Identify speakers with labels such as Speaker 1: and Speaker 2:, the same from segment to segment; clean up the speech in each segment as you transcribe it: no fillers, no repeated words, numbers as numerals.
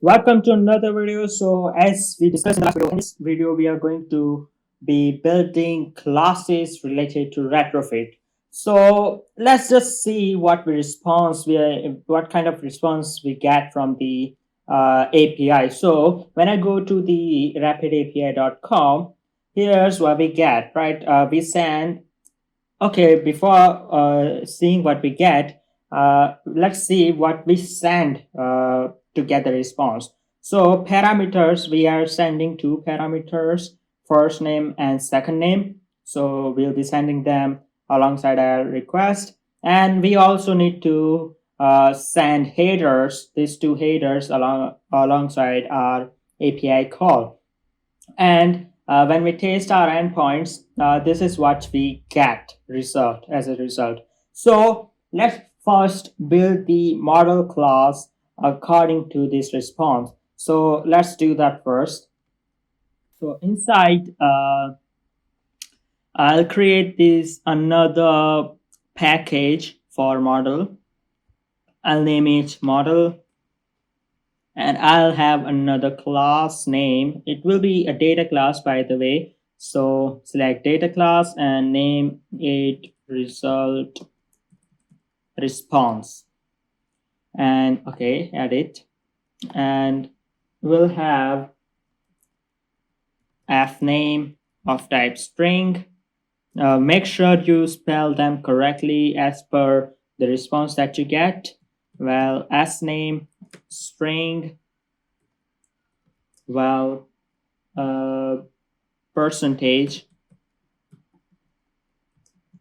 Speaker 1: Welcome to another video. So as we discussed in the last video, in this video we are going to be building classes related to retrofit. So let's just see what kind of response we get from the API. So when I go to the rapidapi.com, here's what we get, right? We send. Okay, before seeing what we get, let's see what we send to get the response. So parameters, we are sending two parameters, first name and second name. So we'll be sending them alongside our request. And we also need to send headers, these two headers alongside our API call. And when we test our endpoints, this is what we get as a result. So let's first build the model class according to this response. So let's do that first. So inside, I'll create this another package for model. I'll name it model, and I'll have another class name. It will be a data class, by the way. So select data class and name it result response. And okay, add it. And we'll have f name of type string. Make sure you spell them correctly as per the response that you get. Well, s name string, well, percentage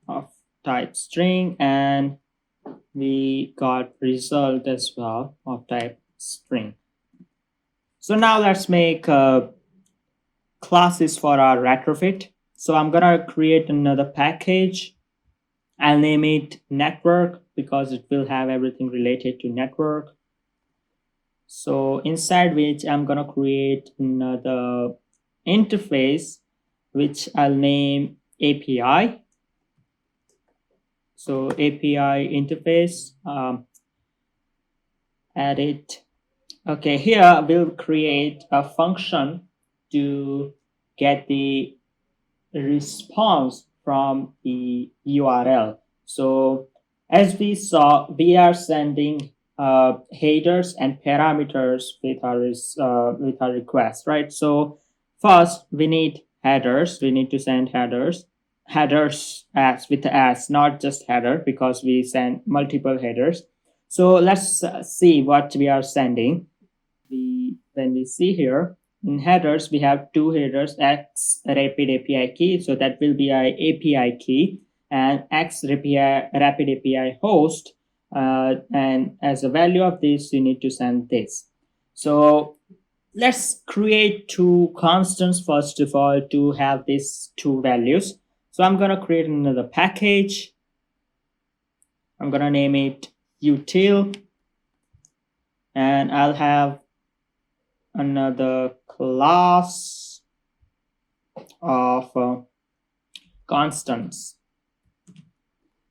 Speaker 1: of type string, and we got result as well of type string. So now let's make classes for our retrofit. So I'm gonna create another package. I'll name it network because it will have everything related to network. So inside which I'm gonna create another interface which I'll name API. So API interface, add it. Okay, here we'll create a function to get the response from the URL. So as we saw, we are sending headers and parameters with our request, right? So first we need headers. We need to send headers as not just header, because we send multiple headers. So let's see what we are sending. When we see here in headers, we have two headers, x rapid API key, so that will be our API key, and x rapid API host, and as a value of this you need to send this. So let's create two constants first of all to have these two values. So I'm going to create another package. I'm going to name it util, and I'll have another class of constants,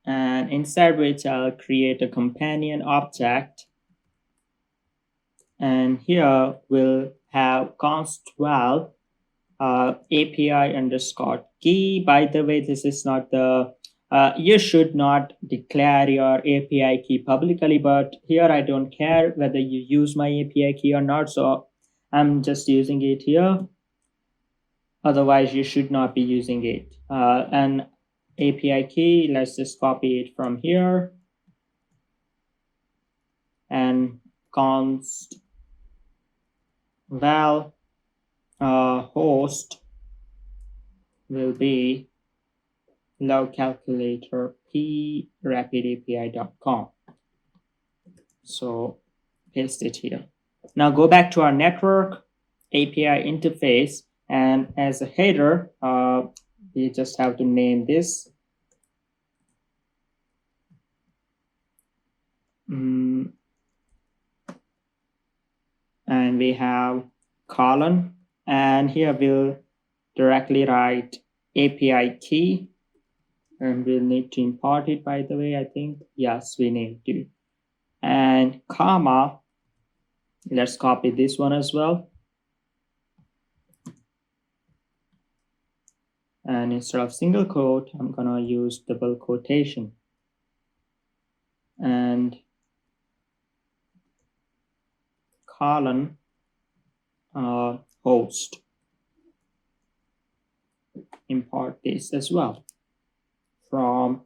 Speaker 1: and inside which I'll create a companion object, and here we'll have const12 API underscore key. By the way, this is not the you should not declare your API key publicly, but here I don't care whether you use my API key or not, so I'm just using it here. Otherwise you should not be using it. And API key, let's just copy it from here, and const val host will be log calculator p rapidapi.com. So paste it here. Now go back to our network API interface, and as a header, we just have to name this. And we have colon, and here we'll directly write API key, and we'll need to import it, by the way, I think. Yes, we need to. And comma, Let's copy this one as well. And instead of single quote, I'm gonna use double quotation. And colon host. Import this as well from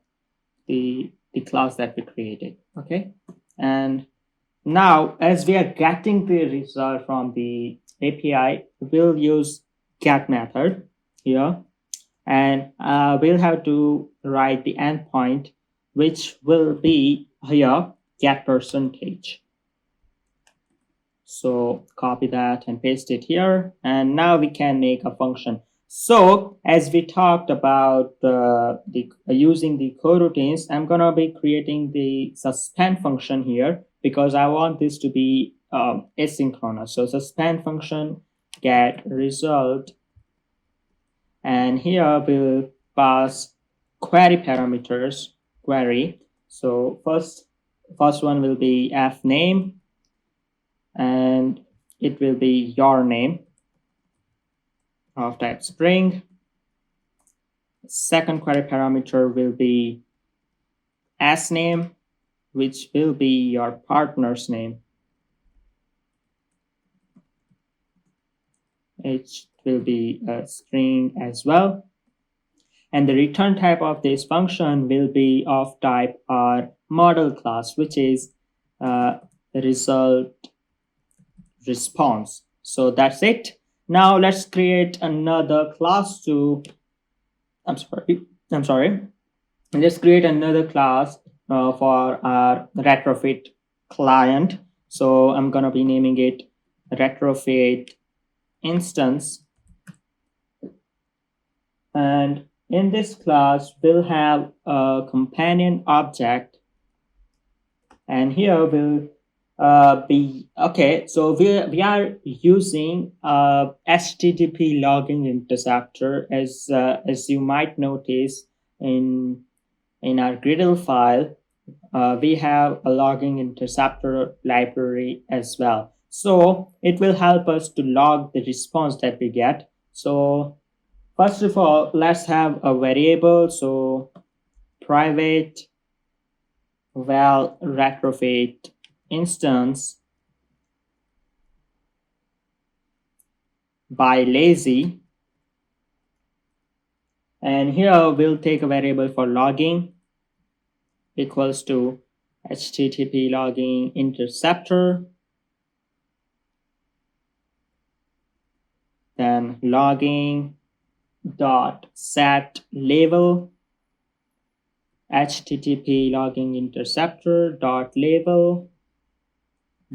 Speaker 1: the class that we created. Okay. And now, as we are getting the result from the API, we'll use get method here, and we'll have to write the endpoint, which will be here get percentage. So copy that and paste it here, and now we can make a function. So as we talked about using the coroutines, I'm gonna be creating the suspend function here because I want this to be asynchronous. So suspend function get result, and here we'll pass query parameters query. So first one will be f name, and it will be your name of type string. Second query parameter will be s name, which will be your partner's name. It will be a string as well. And the return type of this function will be of type model class, which is result response. So that's it. Now let's create another class to, let's create another class for our Retrofit client. So I'm gonna be naming it Retrofit instance. And in this class, we'll have a companion object. And here will be, okay, so we are using HTTP logging interceptor, as you might notice in our Gradle file. We have a logging interceptor library as well. So it will help us to log the response that we get. So first of all, let's have a variable. So private val retrofit instance by lazy, and here we'll take a variable for logging equals to HTTP logging interceptor, then logging dot set label HTTP logging interceptor dot label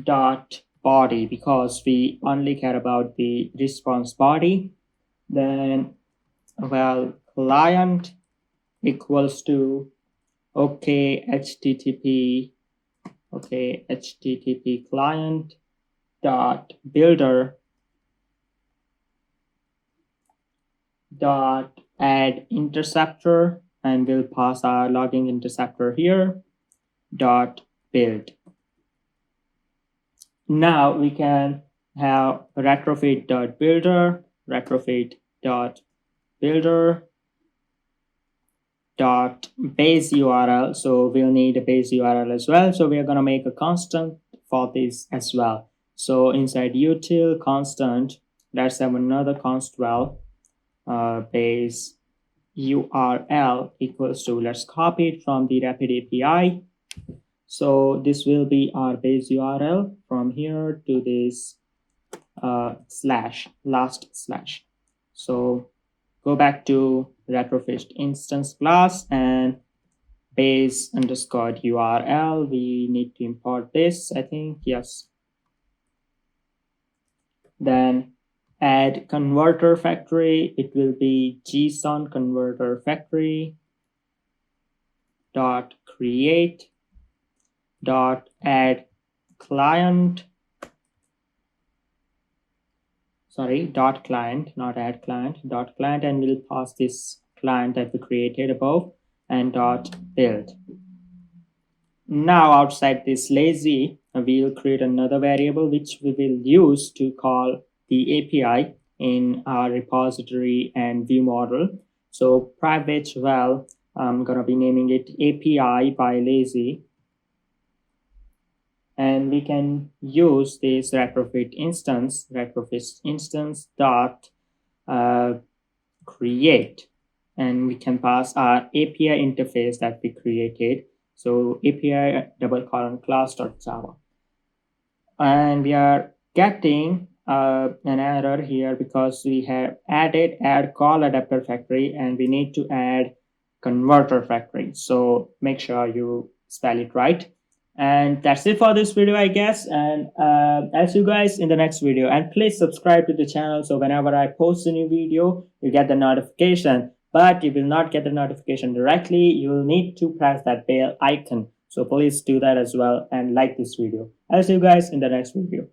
Speaker 1: dot body, because we only care about the response body. Then client equals to HTTP client dot builder dot add interceptor, and we'll pass our logging interceptor here dot build. Now we can have retrofit.builder dot base URL. So we'll need a base URL as well. So we are going to make a constant for this as well. So inside util constant, let's have another const val base URL equals to, let's copy it from the Rapid API. So this will be our base URL from here to this last slash. So go back to Retrofit instance class and base underscore URL. We need to import this, I think, yes. Then add converter factory. It will be JSON converter factory dot create dot add client, dot client, not add client, dot client, and we'll pass this client that we created above, and dot build. Now outside this lazy, we'll create another variable which we will use to call the API in our repository and view model. So private val, I'm gonna be naming it API by lazy, and we can use this retrofit instance dot create, and we can pass our API interface that we created. So API :class.java, and we are getting an error here because we have added add call adapter factory and we need to add converter factory. So make sure you spell it right. And that's it for this video, I guess. And I'll see you guys in the next video. And please subscribe to the channel so whenever I post a new video, you get the notification. But you will not get the notification directly. You will need to press that bell icon. So please do that as well and like this video. I'll see you guys in the next video.